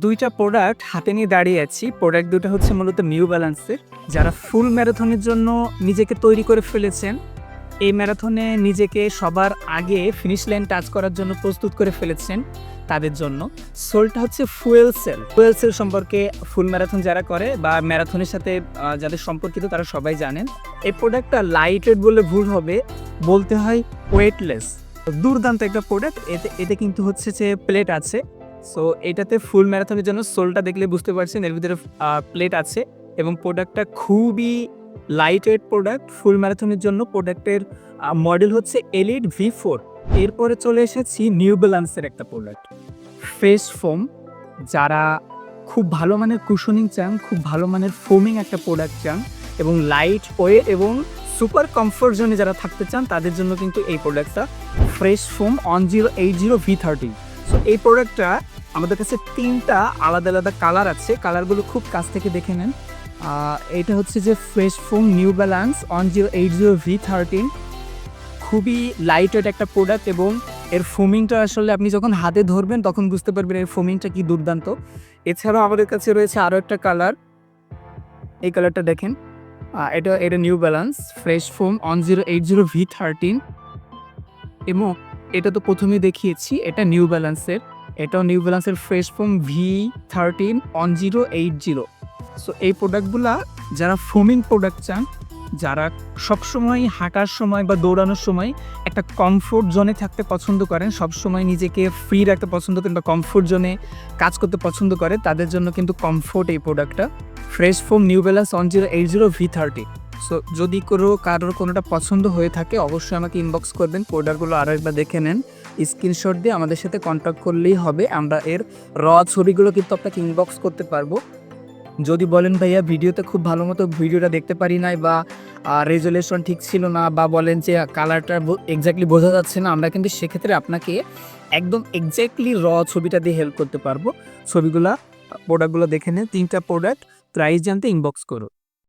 দুইটা প্রোডাক্ট হাতে নিয়ে দাঁড়িয়ে আছি। প্রোডাক্ট দুটো হচ্ছে মূলত নিউ ব্যালেন্সের। যারা ফুল ম্যারাথনের জন্য নিজেকে তৈরি করে ফেলেছেন, এই ম্যারাথনে নিজেকে সবার আগে ফিনিশ লাইন টাচ করার জন্য প্রস্তুত করে ফেলেছেন, তাদের জন্য সোলটা হচ্ছে ফুয়েল সেল। ফুয়েল সেল সম্পর্কে ফুল ম্যারাথন যারা করে বা ম্যারাথনের সাথে যাদের সম্পর্কিত তারা সবাই জানেন। এই প্রোডাক্টটা লাইট ওয়েট বলে ভুল হবে, বলতে হয় ওয়েটলেস। দুর্দান্ত একটা প্রোডাক্ট। এতে কিন্তু হচ্ছে যে প্লেট আছে। সো এটাতে ফুল ম্যারাথনের জন্য সোলটা দেখলে বুঝতে পারছেন এর ভিতরে প্লেট আছে এবং প্রোডাক্টটা খুবই লাইট ওয়েট প্রোডাক্ট। ফুল ম্যারাথনের জন্য প্রোডাক্টের মডেল হচ্ছে এলিট V4। এরপরে চলে এসেছি নিউ ব্যালেন্সের একটা প্রোডাক্ট ফ্রেশ ফোম। যারা খুব ভালো মানের কুশনিং চান, খুব ভালো মানের ফোমিং একটা প্রোডাক্ট চান এবং লাইট ওয়েট এবং সুপার কমফোর্ট জোনে যারা থাকতে চান তাদের জন্য কিন্তু এই প্রোডাক্টটা ফ্রেশ ফোম 1080 V30। সো এই প্রোডাক্টটা আমাদের কাছে তিনটা আলাদা আলাদা কালার আছে। কালারগুলো খুব কাছ থেকে দেখে নেন। এটা হচ্ছে যে fresh foam new balance 1080 V13। খুবই লাইট ওয়েট একটা প্রোডাক্ট এবং এর ফোমিংটা আসলে আপনি যখন হাতে ধরবেন তখন বুঝতে পারবেন এর ফোমিংটা কি দুর্দান্ত। এছাড়াও আমাদের কাছে রয়েছে আরও একটা কালার, এই কালারটা দেখেন। এটা new balance fresh foam 1080 V13 এবং এটা তো প্রথমেই দেখিয়েছি, এটা নিউ ব্যালেন্সের। এটাও নিউ ব্যালেন্সের ফ্রেশ ফোম V13 1080। সো এই প্রোডাক্টগুলা যারা ফোমিং প্রোডাক্ট চান, যারা সবসময় হাঁটার সময় বা দৌড়ানোর সময় একটা কমফোর্ট জোনে থাকতে পছন্দ করেন, সবসময় নিজেকে ফ্রি রাখতে পছন্দ করেন বা কমফোর্ট জোনে কাজ করতে পছন্দ করে, তাদের জন্য কিন্তু কমফোর্ট এই প্রোডাক্টটা fresh foam new balance 1080 V30। So যদি কারোর কোনোটা পছন্দ হয়ে থাকে অবশ্যই আমাকে ইনবক্স করবেন। প্রোডাক্টগুলো আরও একবার দেখে নেন, স্ক্রিনশট দিয়ে আমাদের সাথে কন্ট্যাক্ট করলেই হবে। আমরা এর ছবিগুলো কিন্তু আপনাকে ইনবক্স করতে পারবো। যদি বলেন ভাইয়া ভিডিওতে খুব ভালো মতো ভিডিওটা দেখতে পারি নাই বা রেজুলেশন ঠিক ছিল না বা বলেন যে কালারটা এক্স্যাক্টলি বোঝা যাচ্ছে না, আমরা কিন্তু সেক্ষেত্রে আপনাকে একদম এক্স্যাক্টলি ছবিটা দিয়ে হেল্প করতে পারবো। প্রোডাক্টগুলো দেখে নেন। তিনটা প্রোডাক্ট প্রাইস জানতে ইনবক্স করো।